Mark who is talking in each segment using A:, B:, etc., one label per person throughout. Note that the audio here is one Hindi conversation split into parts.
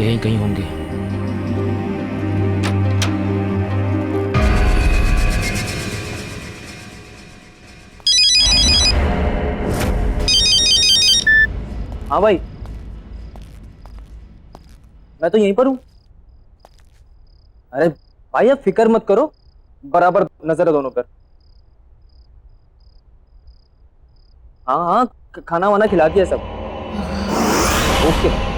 A: यहीं कहीं होंगे।
B: हाँ भाई, मैं तो यहीं पर हूँ। अरे भाई आप फिक्र मत करो, बराबर नजर है दोनों पर। हाँ हाँ, खाना वाना खिला दिया सब। ओके भाई।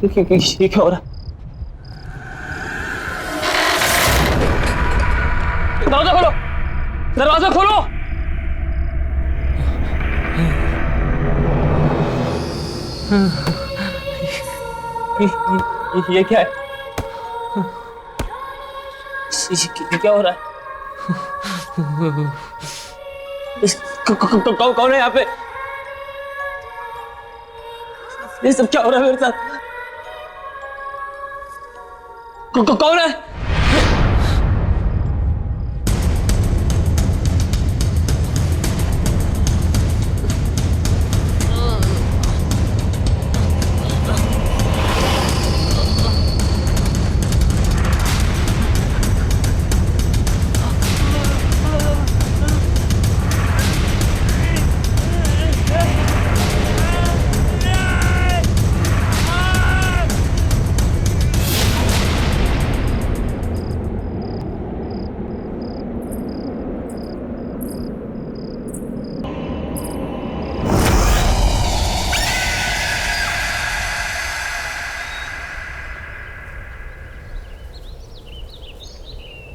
B: ये क्या हो रहा है? दरवाजा खोलो, दरवाजा खोलो। ये क्या है? ये क्या हो रहा है? कौन है यहाँ पे? ये सब क्या हो रहा है मेरे साथ? कौन है?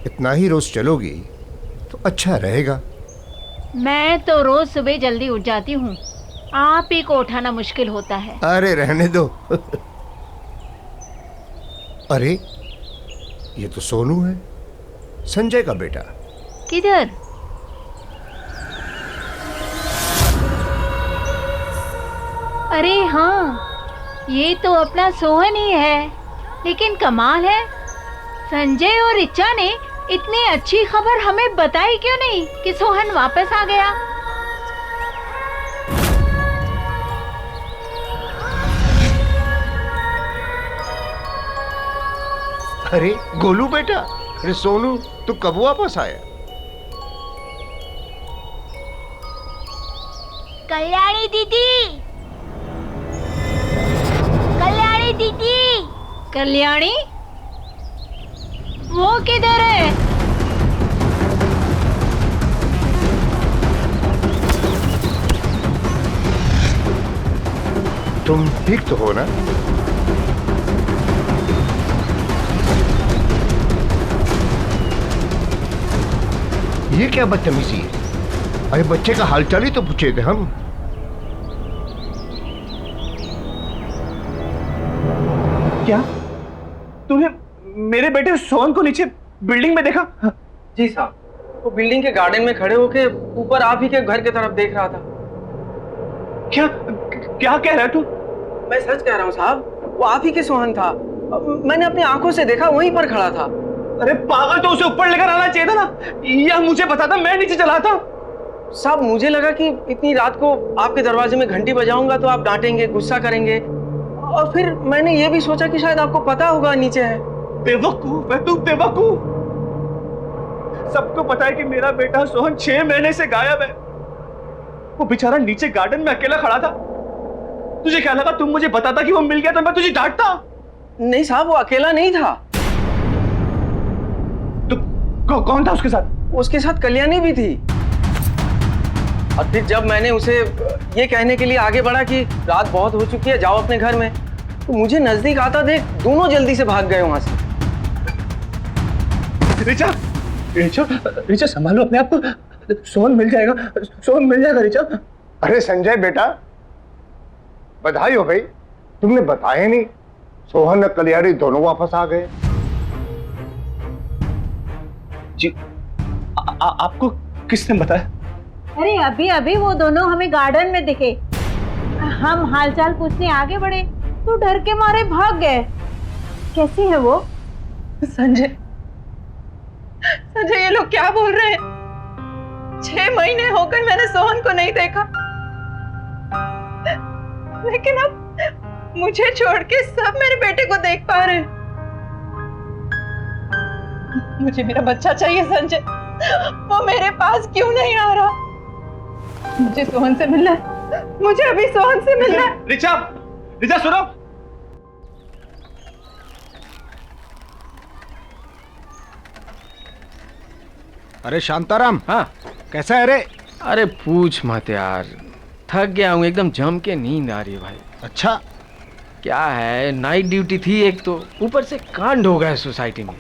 C: इतना ही रोज चलोगी तो अच्छा रहेगा।
D: मैं तो रोज सुबह जल्दी उठ जाती हूँ, आप ही को उठाना मुश्किल होता है।
C: अरे रहने दो। अरे ये तो सोनू है, संजय का बेटा।
D: किधर? अरे हाँ, ये तो अपना सोहन ही है। लेकिन कमाल है, संजय और रिचा ने इतनी अच्छी खबर हमें बताई क्यों नहीं कि सोहन वापस आ गया।
C: अरे गोलू बेटा, अरे सोनू तू कब वापस आया?
D: कल्याणी दीदी, कल्याणी दीदी, कल्याणी वो किधर है?
C: तुम ठीक तो हो ना? ये क्या बदतमीजी है? अरे बच्चे का हालचाल ही तो पूछे थे हम।
B: क्या तूने मेरे बेटे सोहन को नीचे बिल्डिंग में देखा?
E: जी साहब, वो बिल्डिंग के गार्डन में खड़े होके ऊपर आप ही के घर की तरफ देख रहा था।
B: क्या क्या कह रहा है तू?
E: मैं सच कह रहा हूँ साहब, वो आप ही के सोहन था। मैंने अपनी आंखों से देखा, वहीं पर खड़ा था।
B: अरे पागल, तो उसे ऊपर लेकर आना चाहिए था ना, या मुझे बताता, मैं नीचे चला था।
E: साहब मुझे लगा कि इतनी रात को आपके दरवाजे में घंटी बजाऊंगा तो आप डांटेंगे, गुस्सा करेंगे, और फिर मैंने ये भी सोचा कि शायद आपको पता होगा नीचे है।
B: बेवकूफ है तू, बेवकूफ। सबको पता है कि मेरा बेटा सोहन 6 महीने से गायब है। वो बेचारा नीचे गार्डन में अकेला खड़ा था। तुझे क्या लगा तुम मुझे बताता कि वो मिल गया तो मैं तुझे डांटता?
E: नहीं साहब, वो अकेला नहीं था।
B: तो कौन था उसके साथ?
E: उसके साथ कल्याणी भी थी। और फिर जब मैंने उसे ये कहने के लिए आगे बढ़ा कि रात बहुत हो चुकी है, जाओ अपने घर में, तो मुझे नजदीक आता देख दोनों जल्दी से भाग गए वहां से।
B: ऋचा, ऋचा, ऋचा संभालो अपने आप को, सोहन मिल जाएगा, सोहन मिल जाएगा ऋचा।
C: अरे संजय बेटा, बधाई हो भाई, तुमने बताया नहीं। सोहन और कल्याणी दोनों वापस आ गए।
B: जी, आपको किसने बताया?
D: अरे अभी अभी वो दोनों हमें गार्डन में दिखे। हम हालचाल पूछने आगे बढ़े तो डर के मारे भाग गए। कैसी है वो?
A: संजय, संजय ये लोग क्या बोल रहे हैं? 6 महीने होकर मैंने सोहन को नहीं देखा, लेकिन अब मुझे छोड़ के सब मेरे बेटे को देख पा रहे हैं। मुझे मेरा बच्चा चाहिए संजय, वो मेरे पास क्यों नहीं आ रहा? मुझे सोहन से मिलना है, मुझे अभी सोहन से मिलना है।
B: ऋचा, ऋचा सुनो।
F: अरे शांताराम,
E: हाँ,
F: कैसा है रे?
E: अरे पूछ मत यार, थक गया हूँ एकदम, जम के नींद आ रही है भाई।
F: अच्छा,
E: क्या है, नाइट ड्यूटी थी एक तो, ऊपर से कांड हो गया सोसाइटी में।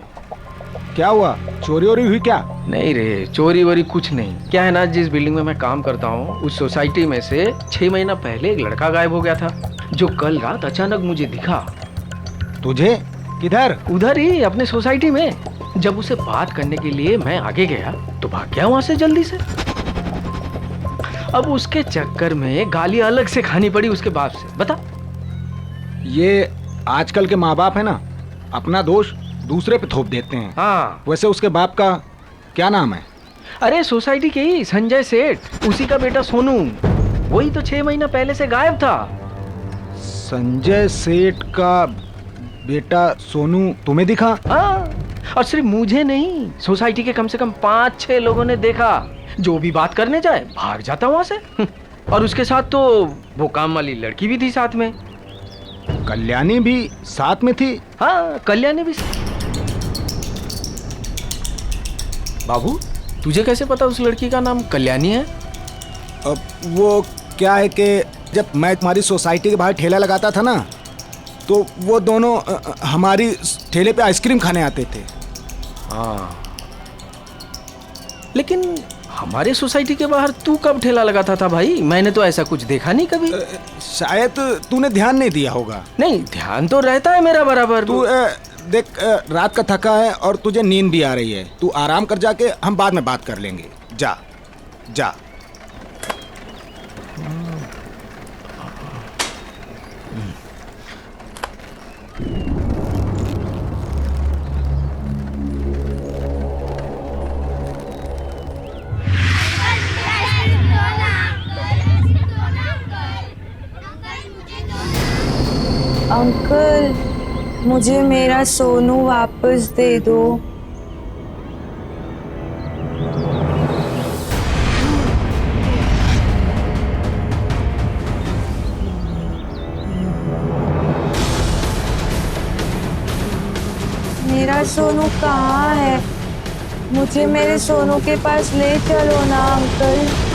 F: क्या हुआ? चोरी वोरी हुई क्या?
E: नहीं रे, चोरी वोरी कुछ नहीं। क्या है ना, जिस बिल्डिंग में मैं काम करता हूँ उस सोसाइटी में से 6 महीना पहले एक लड़का गायब हो गया था, जो कल रात अचानक मुझे दिखा।
F: तुझे? किधर?
E: उधर ही अपने सोसाइटी में। जब उसे बात करने के लिए मैं आगे गया तो भाग गया वहां से जल्दी से। अब उसके चक्कर में गाली अलग से खानी पड़ी उसके बाप से। बता।
F: ये आजकल के माँ बाप है ना, अपना दोष दूसरे पे थोप देते हैं।
E: हाँ,
F: वैसे उसके बाप का क्या नाम है?
E: अरे सोसाइटी के ही संजय सेठ, उसी का बेटा सोनू। वही तो 6 महीना पहले से गायब था।
F: संजय सेठ का बेटा सोनू तुम्हें दिखा?
E: हाँ, और सिर्फ मुझे नहीं, सोसाइटी के कम से कम 5-6 लोगों ने देखा। जो भी बात करने जाए भाग जाता वहां से। और उसके साथ तो वो काम वाली लड़की भी थी साथ में।
F: कल्याणी भी साथ में थी?
E: हाँ, कल्याणी भी। बाबू, तुझे कैसे पता उस लड़की का नाम कल्याणी है?
F: अब वो क्या है कि जब मैं तुम्हारी सोसाइटी के बाहर ठेला लगाता था ना, तो वो दोनों हमारी ठेले पे आइसक्रीम खाने आते थे।
E: हाँ, लेकिन हमारे सोसाइटी के बाहर तू कब ठेला लगाता था भाई? मैंने तो ऐसा कुछ देखा नहीं कभी।
F: शायद तूने ध्यान नहीं दिया होगा।
E: नहीं, ध्यान तो रहता है मेरा बराबर।
F: तू देख, रात का थका है और तुझे नींद भी आ रही है, तू आराम कर, जाके हम बाद में बात कर लेंगे। जा जा।
G: अंकल, मुझे मेरा सोनू वापस दे दो। मेरा सोनू कहाँ है? मुझे मेरे सोनू के पास ले चलो ना अंकल।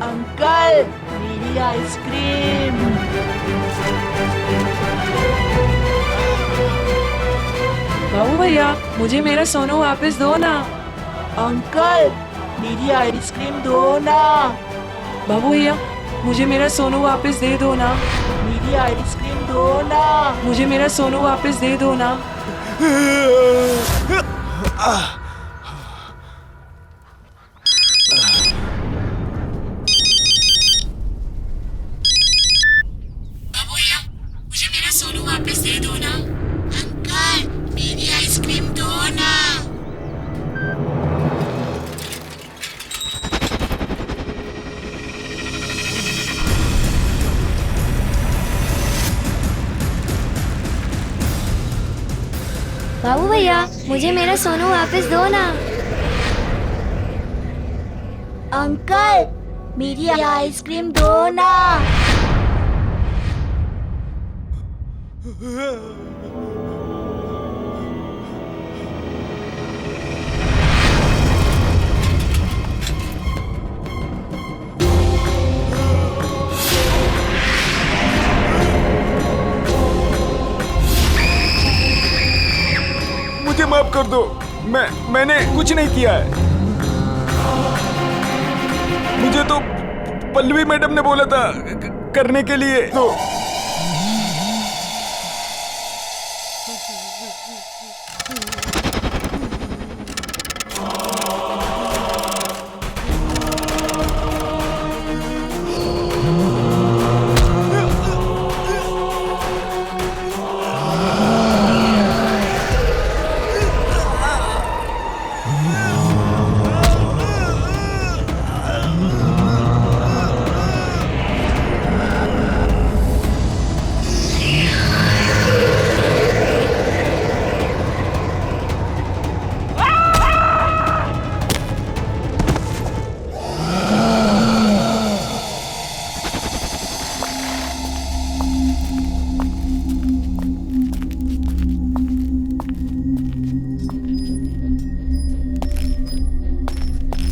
A: अंकल, मेरी आइसक्रीम।
G: बाबू भैया, मुझे मेरा सोनू वापस दो ना।
A: अंकल, मेरी आइसक्रीम दो ना।
G: बाबू भैया, मुझे मेरा सोनू वापस दे दो ना, मेरी आइसक्रीम दो ना, मुझे मेरा सोनू वापस दे दो ना।
H: मुझे मेरा सोनू वापस दे दो ना। अंकल, मेरी आइसक्रीम दो ना।
I: बाबू भैया, मुझे मेरा सोनू वापस दो ना। अंकल, मेरी आइसक्रीम दो ना।
F: मुझे माफ कर दो, मैंने कुछ नहीं किया है। मुझे तो पल्लवी मैडम ने बोला था करने के लिए, तो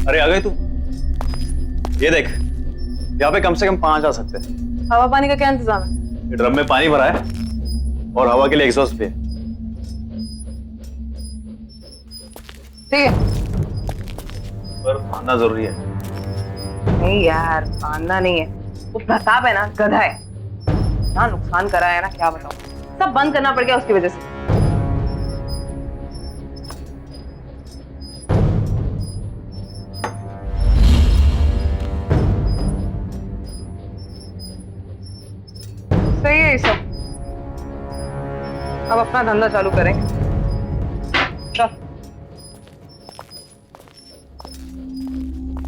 B: अरे आ गए तू? ये देख, यहाँ पे कम से कम 5 आ सकते हैं।
A: हवा पानी का क्या इंतजाम है?
B: ये ड्रम में पानी भरा है और हवा के लिए एग्जॉस्ट भी है।
A: ठीक है।
B: पर मानना जरूरी है।
A: नहीं यार, मानना नहीं है। वो प्रताप है ना, गधा है। ना नुकसान करा है ना, क्या बताऊं। सब बंद करना पड़ गया उसकी वजह से। सही है ये सब। अब अपना धंधा चालू करें। चल।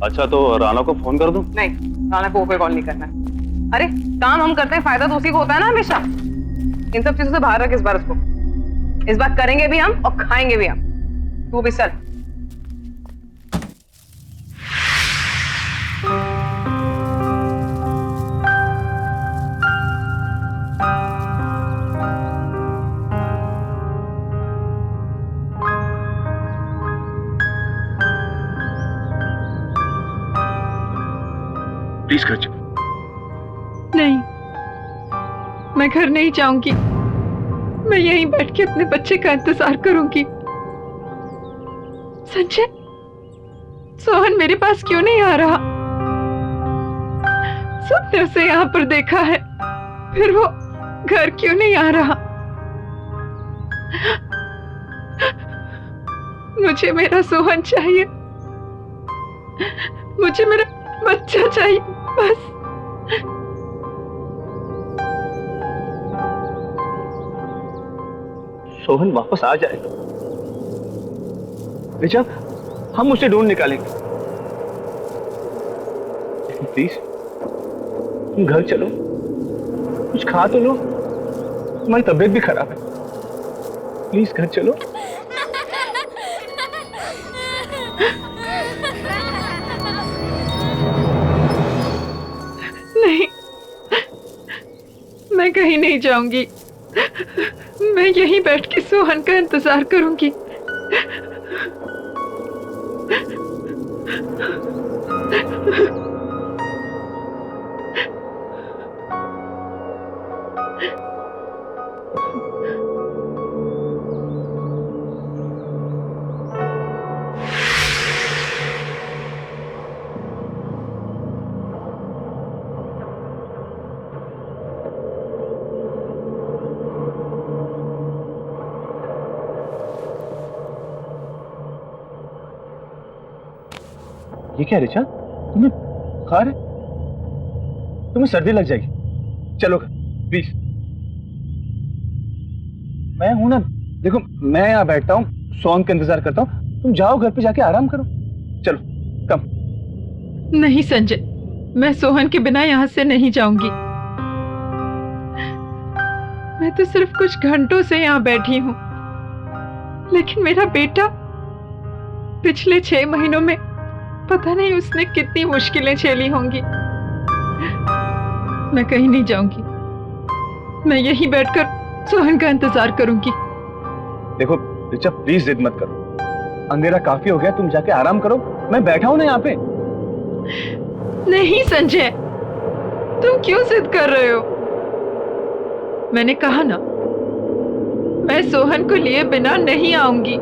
B: अच्छा, तो राना को फोन कर दूं?
A: नहीं, राना को कोई कॉल नहीं करना है। अरे काम हम करते हैं, फायदा तो उसी को होता है ना हमेशा। इन सब चीजों से बाहर रख इस बार उसको। इस बार करेंगे भी हम और खाएंगे भी हम। तू भी चल।
B: प्लीज कर चुप।
A: नहीं, मैं घर नहीं जाऊंगी। मैं यहीं बैठ के अपने बच्चे का इंतजार करूंगी। संजय, सोहन मेरे पास क्यों नहीं आ रहा? सबने उसे यहाँ पर देखा है, फिर वो घर क्यों नहीं आ रहा? मुझे मेरा सोहन चाहिए। मुझे मेरा बच्चा चाहिए, बस।
B: सोहन वापस आ जाएगा बेचा, हम उसे ढूंढ निकालेंगे। प्लीज तुम घर चलो, कुछ खा तो लो। तुम्हारी तबीयत भी खराब है। प्लीज घर चलो।
A: नहीं, मैं कहीं नहीं जाऊंगी। मैं यहीं बैठ के सोहन का इंतजार करूंगी।
B: ये क्या ऋचा, तुम्हें बुखार है? तुम्हें सर्दी लग जाएगी, चलो प्लीज। मैं हूं ना, देखो मैं यहाँ बैठता हूँ, सोहन का इंतजार करता हूँ, तुम जाओ घर पे जाके आराम करो। चलो कम।
G: नहीं संजय, मैं सोहन के बिना यहाँ से नहीं जाऊंगी। मैं तो सिर्फ कुछ घंटों से यहाँ बैठी हूँ, लेकिन मेरा बेटा पिछले 6 महीनों में पता नहीं उसने कितनी मुश्किलें झेली होंगी। मैं कहीं नहीं जाऊंगी, मैं यहीं बैठकर सोहन का इंतजार करूंगी।
B: देखो ऋचा प्लीज जिद मत करो, अंधेरा काफी हो गया, तुम जाके आराम करो, मैं बैठा हूं ना यहाँ पे।
G: नहीं संजय, तुम क्यों जिद कर रहे हो? मैंने कहा ना, मैं सोहन को लिए बिना नहीं आऊंगी।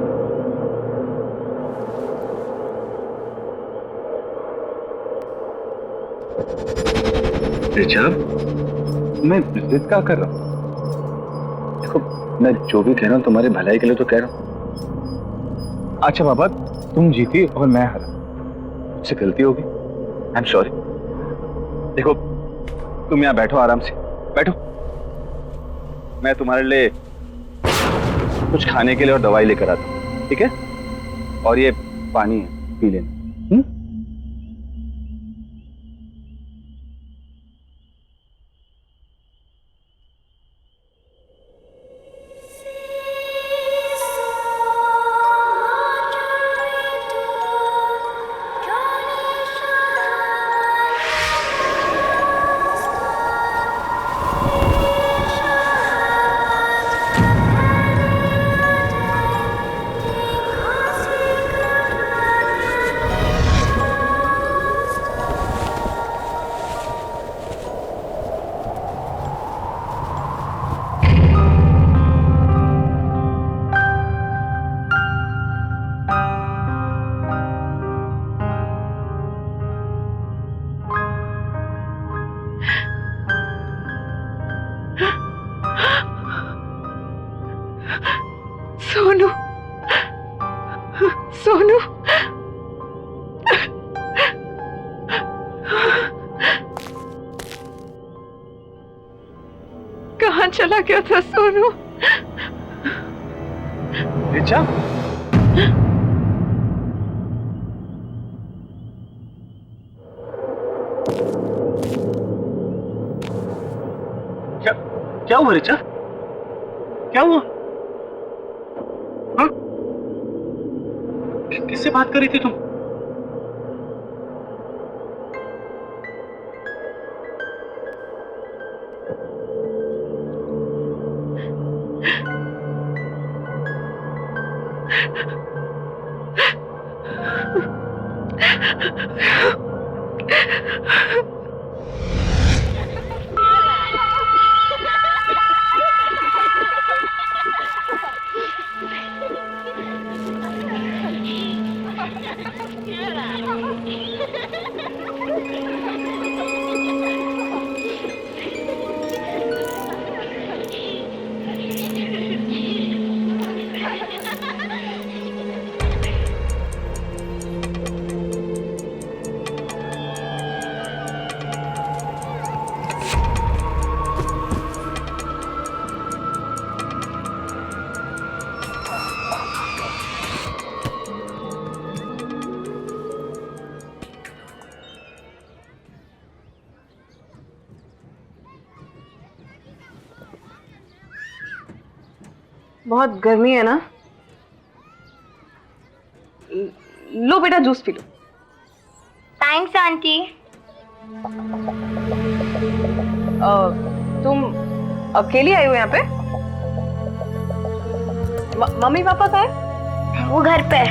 B: ऋचा, मैं जिद क्या कर रहा हूँ? देखो मैं जो भी कह रहा हूँ तुम्हारे भलाई के लिए तो कह रहा हूँ। अच्छा बाबा, तुम जीती और मैं हारा, मुझसे गलती होगी, आई एम सॉरी। देखो तुम यहाँ बैठो, आराम से बैठो, मैं तुम्हारे लिए कुछ खाने के लिए और दवाई लेकर आता हूँ, ठीक है? और ये पानी है, पी लेना।
G: सोनू, सोनू, कहाँ चला गया था सोनू?
B: ऋचा, क्या क्या हुआ ऋचा? क्या हुआ? हाँ? किससे बात कर रही थी तुम?
A: बहुत गर्मी है ना? लो बेटा, जूस पी लो।
I: Thanks aunty.
A: तुम अकेली आई हो यहाँ पे? मम्मी पापा कहाँ है?
I: वो घर पे।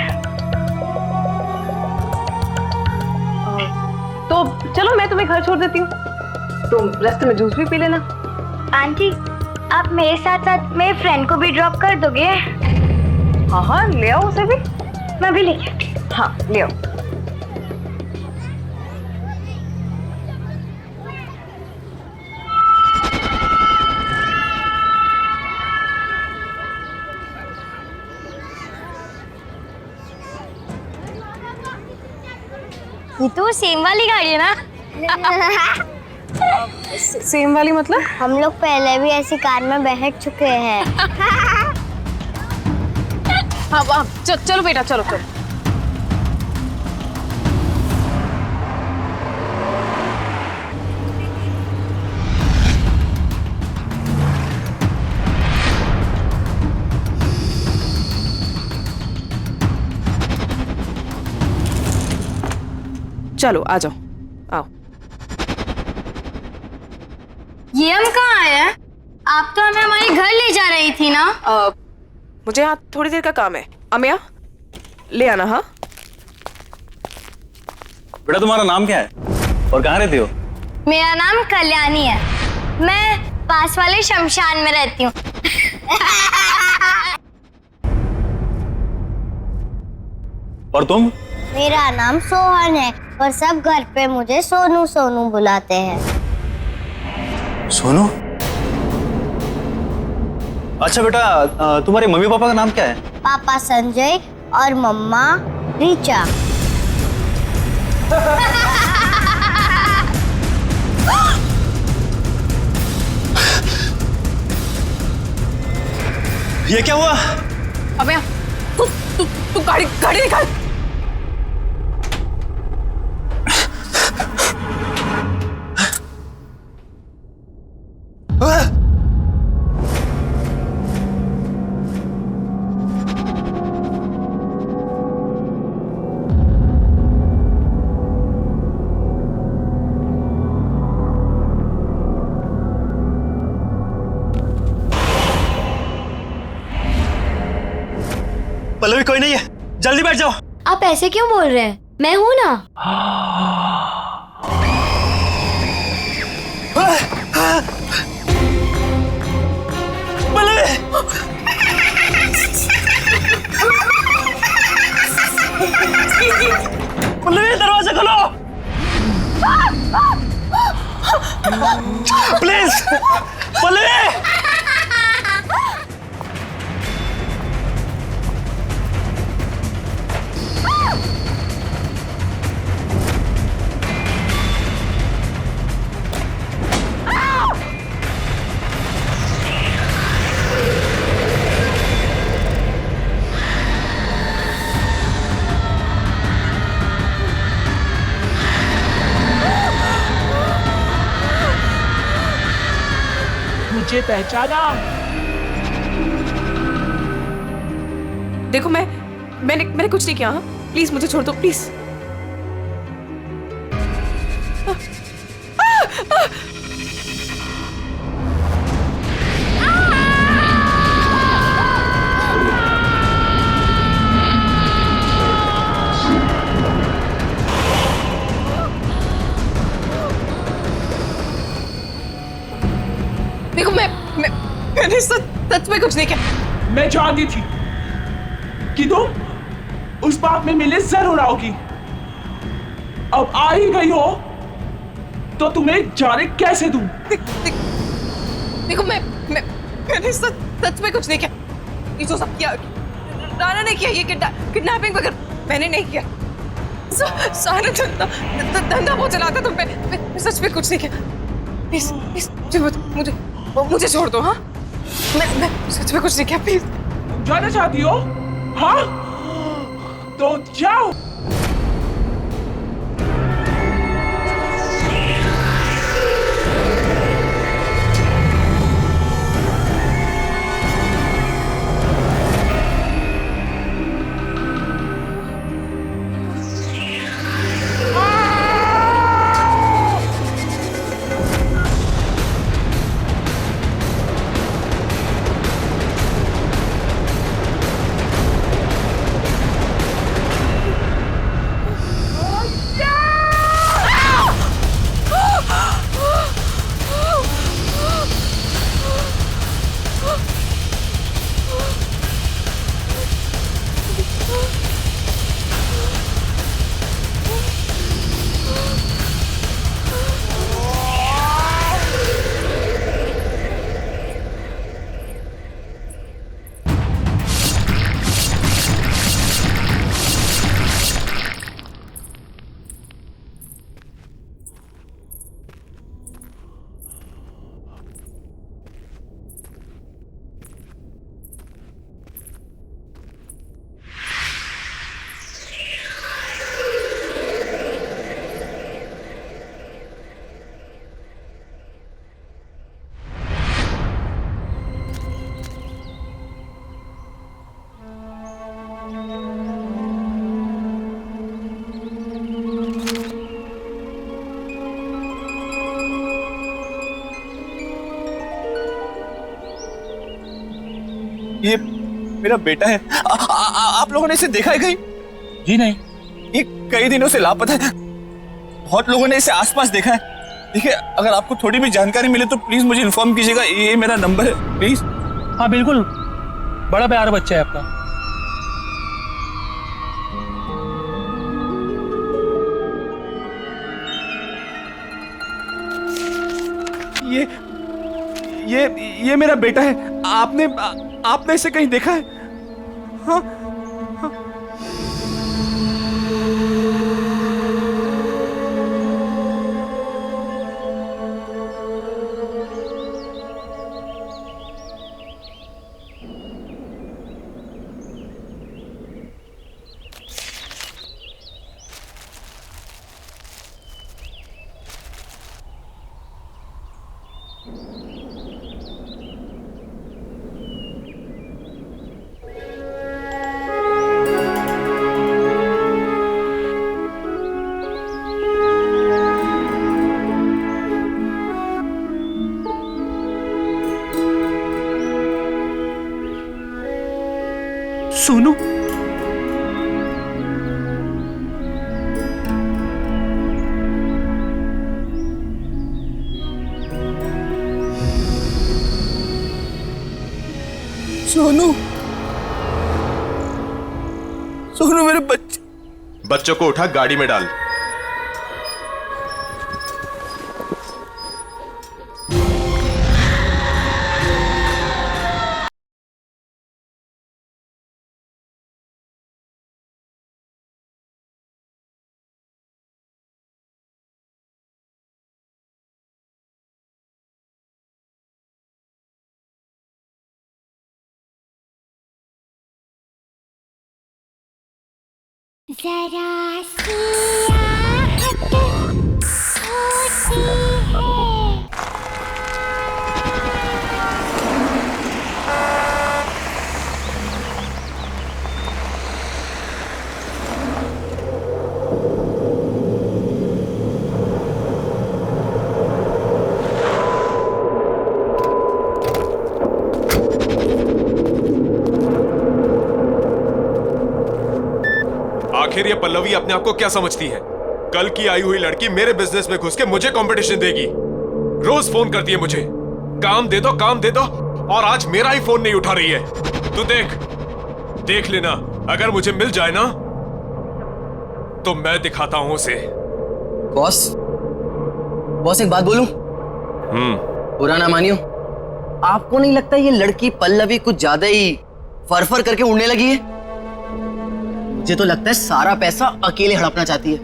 A: तो चलो मैं तुम्हें घर छोड़ देती हूँ, तुम रास्ते में जूस भी पी लेना।
I: आंटी, आप मेरे साथ साथ मेरे फ्रेंड को भी ड्रॉप कर दोगे?
A: हाँ हाँ, ले आओ उसे भी।
I: मैं भी लेके आती हूँ।
A: हाँ ले आओ।
I: ये तो सेम वाली गाड़ी है ना?
A: सेम वाली मतलब?
I: हम लोग पहले भी ऐसी कार में बैठ चुके हैं।
A: हाँ चलो बेटा, चलो चलो। चलो आ जाओ, आओ।
I: ये हम कहाँ आए हैं? आप तो हमें हमारे घर ले जा रही थी ना?
A: मुझे यहाँ थोड़ी देर का काम है। अमिया ले आना। हाँ
B: बेटा तुम्हारा नाम क्या है और कहाँ रहती हो?
I: मेरा नाम कल्याणी है, मैं पास वाले शमशान में रहती हूँ।
B: और तुम?
I: मेरा नाम सोहन है और सब घर पे मुझे सोनू सोनू बुलाते हैं।
B: सोनू? अच्छा बेटा, तुम्हारे मम्मी पापा का नाम क्या है?
I: पापा संजय और मम्मा रीचा।
B: ये क्या हुआ?
A: अमिया तू गाड़ी निकाल।
B: पल्लवी कोई नहीं है, जल्दी बैठ जाओ।
I: आप ऐसे क्यों बोल रहे हैं? मैं हूं ना।
B: पल्लवी! पल्लवी दरवाजा खोलो प्लीज। पल्लवी!
J: मुझे पहचाना?
A: देखो मैंने कुछ नहीं किया। हाँ प्लीज मुझे छोड़ दो प्लीज। देखो मैंने सच में कुछ नहीं किया।
J: मैं जानती थी कि तुम उस बात में मिले जरूर आओगी। अब आ ही गई हो तो तुम्हें जाने कैसे दूं?
A: देखो मैंने सच में कुछ नहीं किया। ये जो सब किया राना ने किया, ये किडनैपिंग वगैरह मैंने नहीं किया। सारा धंधा वो चलाता तो मैं सच में कुछ नहीं किया। प्लीज मुझे छोड़ दो। हाँ मैं सच में कुछ नहीं किया। प्लीज।
J: जाना चाहती हो? हाँ तो जाओ।
B: ये मेरा बेटा है। आप लोगों ने इसे देखा है कहीं?
K: जी नहीं।
B: ये कई दिनों से लापता है। बहुत लोगों ने इसे आसपास देखा है। देखिए, अगर आपको थोड़ी भी जानकारी मिले तो प्लीज मुझे इन्फॉर्म कीजिएगा। ये मेरा नंबर है, प्लीज।
K: हाँ बिल्कुल, बड़ा प्यारा बच्चा है आपका।
B: ये मेरा बेटा है। आपने इसे कहीं देखा है? हाँ? सोनू, सोनू, सोनू मेरे बच्चे।
L: बच्चों को उठा गाड़ी में डाल।
I: जरा सी आहट होती है।
L: आखिर ये पल्लवी अपने आप को क्या समझती है? कल की आई हुई लड़की मेरे बिजनेस में घुस के मुझे कंपटीशन देगी। रोज फोन करती है मुझे, काम दे दो, काम दे दो, और आज मेरा ही फोन नहीं उठा रही है। तू देख लेना, अगर मुझे मिल जाए ना तो मैं दिखाता हूं उसे।
E: बॉस एक बात बोलूं? बुरा ना मानियो, आपको नहीं लगता ये लड़की पल्लवी कुछ ज्यादा ही फरफर करके उड़ने लगी है? मुझे तो लगता है सारा पैसा अकेले हड़पना चाहती है,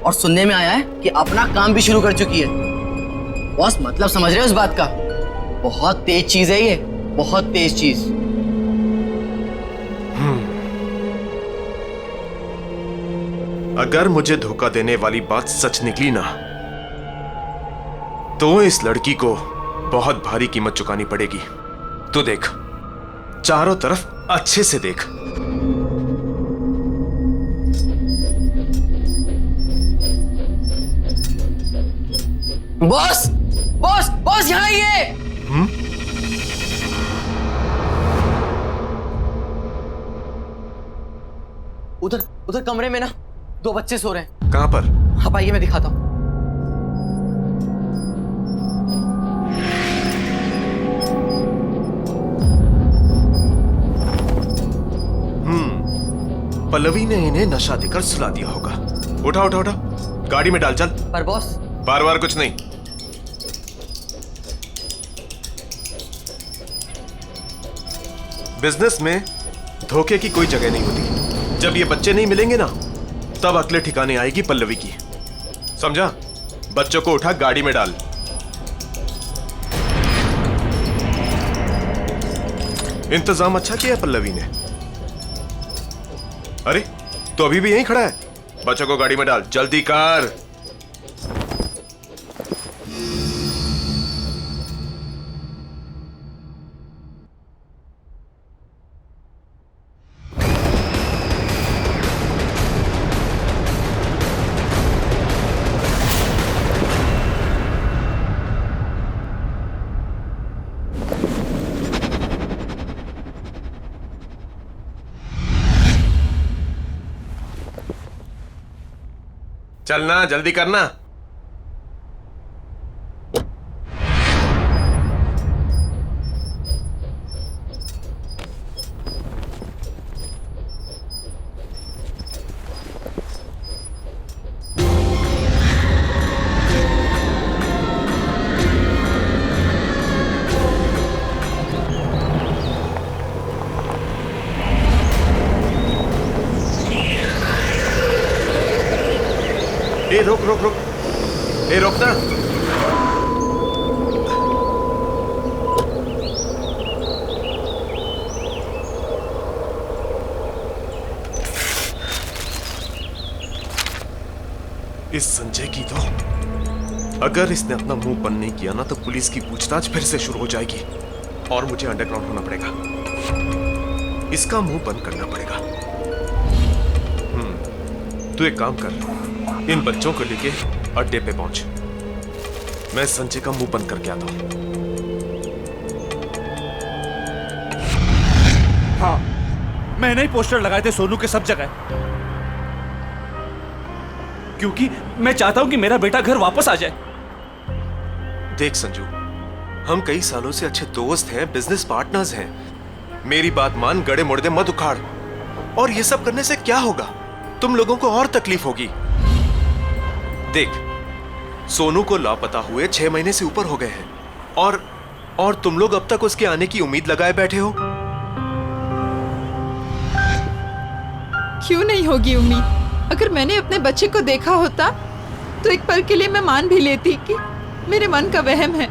E: और सुनने में आया है कि अपना काम भी शुरू कर चुकी है। बॉस मतलब समझ रहे हो इस बात का? बहुत तेज चीज है ये, बहुत तेज चीज।
L: अगर मुझे धोखा देने वाली बात सच निकली ना तो इस लड़की को बहुत भारी कीमत चुकानी पड़ेगी। तू देख, चारों तरफ अच्छे से देख।
E: बॉस बॉस बॉस यहाँ आइए। उधर उधर कमरे में ना 2 बच्चे सो रहे हैं।
L: कहां पर?
E: आप आइए, मैं दिखाता हूं।
L: पल्लवी ने इन्हें नशा देकर सुला दिया होगा। उठा उठा उठा, गाड़ी में डाल, चल।
E: पर बॉस,
L: बार बार कुछ नहीं। बिजनेस में धोखे की कोई जगह नहीं होती। जब ये बच्चे नहीं मिलेंगे ना, तब अगले ठिकाने आएगी पल्लवी की। समझा? बच्चों को उठा गाड़ी में डाल। इंतजाम अच्छा किया पल्लवी ने। अरे तो अभी भी यहीं खड़ा है? बच्चों को गाड़ी में डाल, जल्दी कर। चलना, जल्दी करना। ए रुक रुक रुक, ए रुक ना। इस संजय की तो, अगर इसने अपना मुंह बंद नहीं किया ना तो पुलिस की पूछताछ फिर से शुरू हो जाएगी और मुझे अंडरग्राउंड होना पड़ेगा। इसका मुंह बंद करना पड़ेगा। तू एक काम कर, इन बच्चों को लेके अड्डे पे पहुंच। मैं संजय का मुंह बंद करके आता हूं।
B: हाँ, मैंने ही पोस्टर लगाए थे सोनू के सब जगह, क्योंकि मैं चाहता हूं कि मेरा बेटा घर वापस आ जाए।
L: देख संजू, हम कई सालों से अच्छे दोस्त हैं, बिजनेस पार्टनर्स हैं। मेरी बात मान, गड़े मुड़दे मत उखाड़। और ये सब करने से क्या होगा? तुम लोगों को और तकलीफ होगी। देख, सोनू को लापता हुए 6 महीने से ऊपर हो गए हैं और तुम लोग अब तक उसके आने की उम्मीद लगाए बैठे हो।
G: क्यों नहीं होगी उम्मीद? अगर मैंने अपने बच्चे को देखा होता तो एक पल के लिए मैं मान भी लेती कि मेरे मन का वहम है।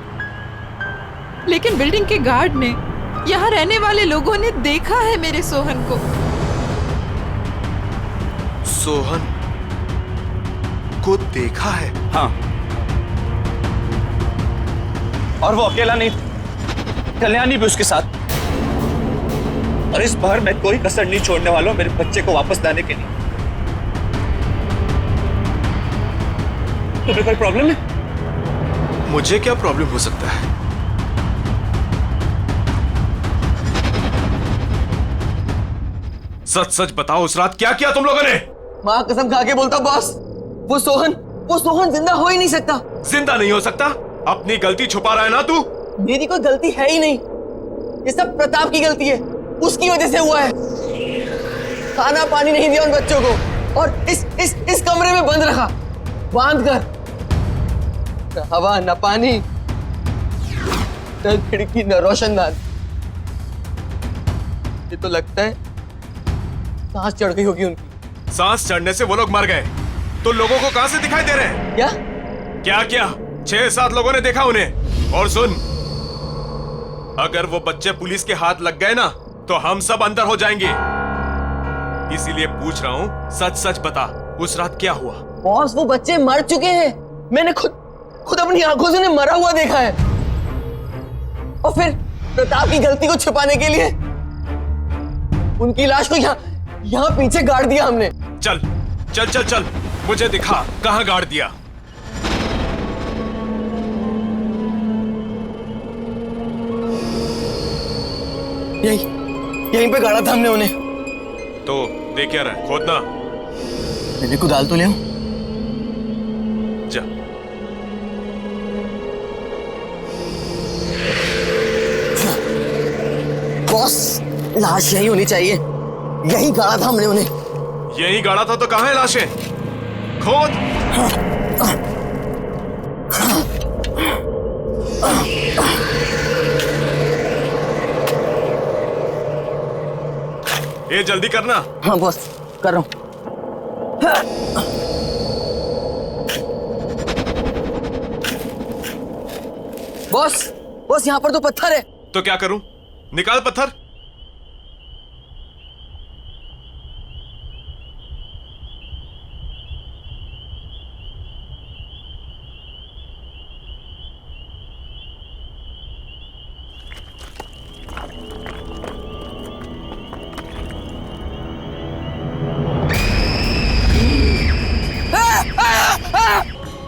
G: लेकिन बिल्डिंग के गार्ड ने, यहाँ रहने वाले लोगों ने देखा है मेरे सोहन को।
L: सोहन को देखा है?
B: हाँ, और वो अकेला नहीं था, कल्याणी भी उसके साथ। और इस बार मैं कोई कसर नहीं छोड़ने वाला हूं मेरे बच्चे को वापस लाने के लिए। तुम्हें कोई प्रॉब्लम है?
L: मुझे क्या प्रॉब्लम हो सकता है? सच सच बताओ, उस रात क्या किया तुम लोगों ने?
E: माँ कसम खा के बोलता बॉस, वो सोहन जिंदा हो ही नहीं सकता।
L: जिंदा नहीं हो सकता? अपनी गलती छुपा रहा है ना तू?
E: मेरी कोई गलती है ही नहीं, ये सब प्रताप की गलती है। उसकी वजह से हुआ है। खाना पानी नहीं दिया उन बच्चों को और इस कमरे में बंद रखा, बांध कर। न हवा न पानी, न खिड़की न रोशनदान। ये तो लगता है सांस चढ़ गई होगी उनकी।
L: सांस चढ़ने से वो लोग मर गए तो लोगों को कहां से दिखाई दे रहे हैं? क्या 6-7 लोगों ने देखा उन्हें। और सुन, अगर वो बच्चे पुलिस के हाथ लग गए ना तो हम सब अंदर हो जाएंगे। इसीलिए पूछ रहा हूं, सच सच बता, उस रात क्या हुआ?
E: बॉस, वो बच्चे मर चुके हैं। मैंने खुद अपनी आंखों से उन्हें मरा हुआ देखा है। और फिर प्रताप की गलती को छुपाने के लिए उनकी लाश को यहाँ पीछे गाड़ दिया हमने।
L: चल चल चल चल, मुझे दिखा कहां गाड़ दिया।
E: यहीं पे गाड़ा था हमने उन्हें।
L: तो देख क्या रहा है? खोदना।
E: मैंने कुदाल तो ले आऊं?
L: जा।
E: बॉस, लाश यही होनी चाहिए। यही गाड़ा था हमने उन्हें।
L: यही गाड़ा था तो कहां है लाशें? खोद। ये जल्दी करना।
E: हाँ बॉस, कर रहा हूं। बॉस, यहाँ पर तो पत्थर है।
L: तो क्या करूं? निकाल पत्थर।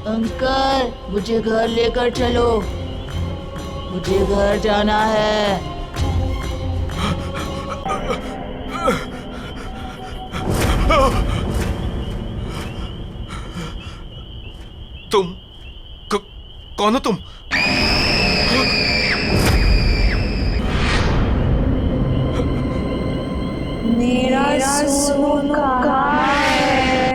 M: अंकल, मुझे घर लेकर चलो, मुझे घर जाना है।
L: तुम कौन हो तुम?
A: मेरा सोनू कहाँ है?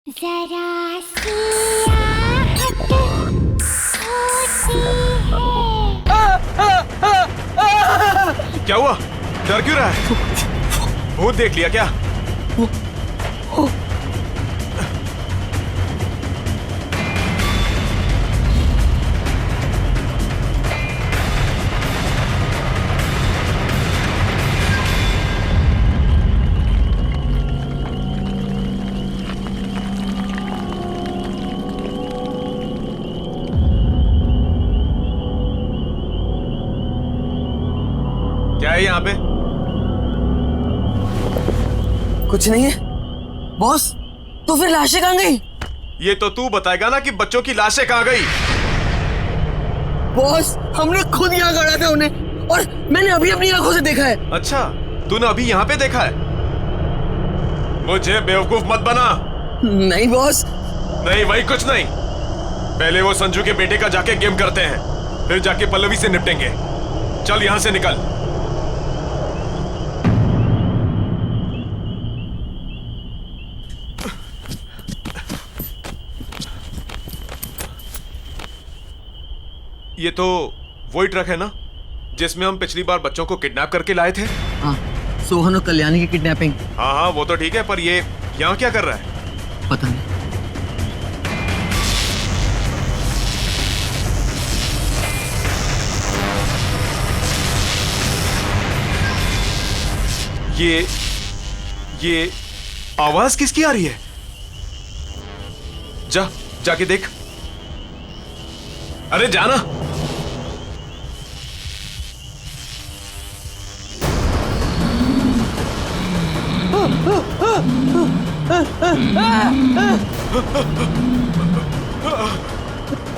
I: जरा सी आहट होती है।
L: क्या हुआ? डर क्यों रहा है? भूत देख लिया क्या? क्या है यहाँ पे?
E: कुछ नहीं है बॉस। तो फिर लाशें कहाँ गई?
L: ये तो तू बताएगा ना कि बच्चों की लाशें कहाँ गई।
E: बॉस हमने खुद यहाँ गाड़ा था उन्हें, और मैंने अभी अपनी आंखों से देखा है।
L: अच्छा, तूने अभी यहाँ पे देखा है? मुझे बेवकूफ मत बना।
E: नहीं बॉस।
L: नहीं वही कुछ नहीं। पहले वो संजू के बेटे का जाके गेम करते हैं, फिर जाके पल्लवी से निपटेंगे। चल यहाँ से निकल। ये तो वही ट्रक है ना जिसमें हम पिछली बार बच्चों को किडनैप करके लाए थे?
E: हाँ, सोहन और कल्याणी की किडनैपिंग।
L: हाँ हाँ वो तो ठीक है, पर ये यहाँ क्या कर रहा है?
E: पता नहीं।
L: ये आवाज किसकी आ रही है? जाके देख। अरे जाना।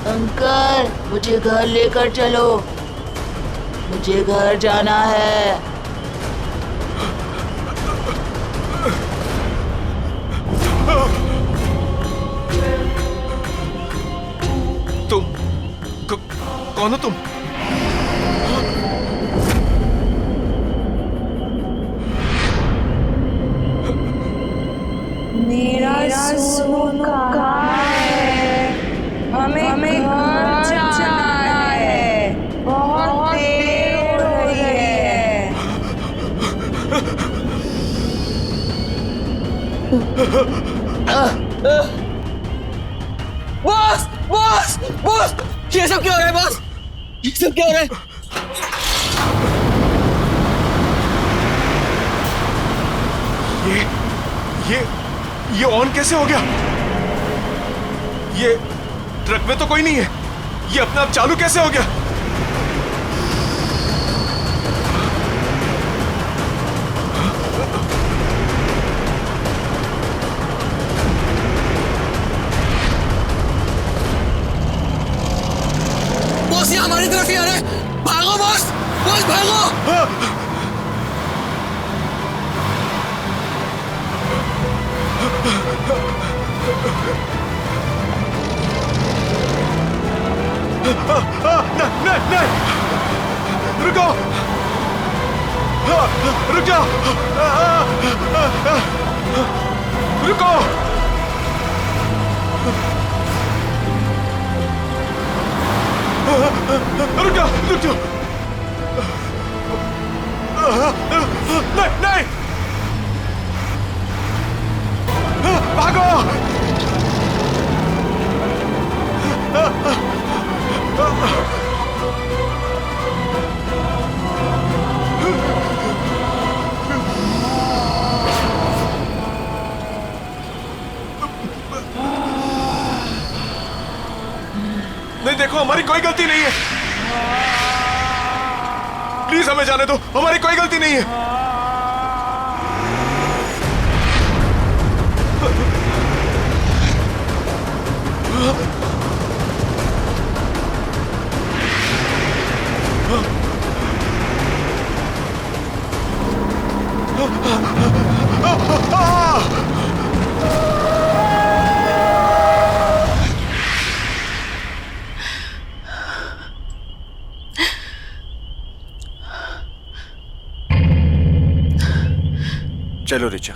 M: अंकल मुझे घर लेकर चलो, मुझे घर जाना है।
L: तुम कौन हो तुम?
A: मेरा सोनू कहाँ है? हमें घर जाना है, बहुत देर हो रही है।
E: बॉस बॉस बॉस, ये सब क्या हो रहा है बॉस? ये सब क्या हो रहा है?
L: ये ऑन कैसे हो गया? ये ट्रक में तो कोई नहीं है, ये अपने आप चालू कैसे हो गया?
E: बॉस ये हमारी तरफ ही आ रहा है। भागो बॉस, बॉस भागो।
L: नहीं, रुको, रुक जाओ, रुको। रुक जाओ। नहीं, भागो। नहीं देखो, हमारी कोई गलती नहीं है, प्लीज हमें जाने दो, हमारी कोई गलती नहीं है।
B: चलो रिचा।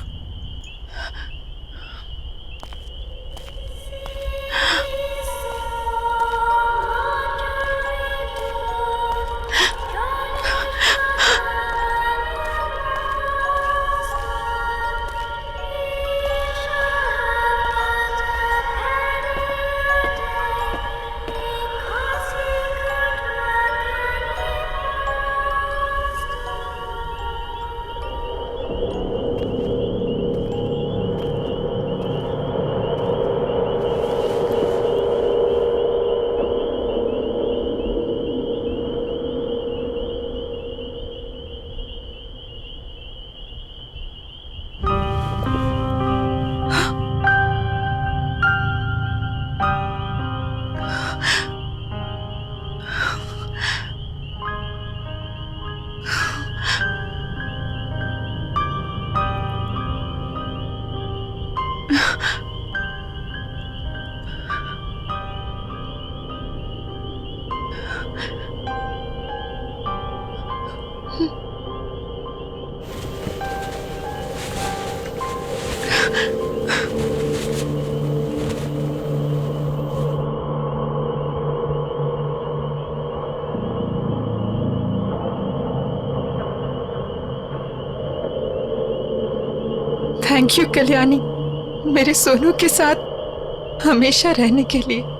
G: थैंक यू कल्याणी, मेरे सोनू के साथ हमेशा रहने के लिए।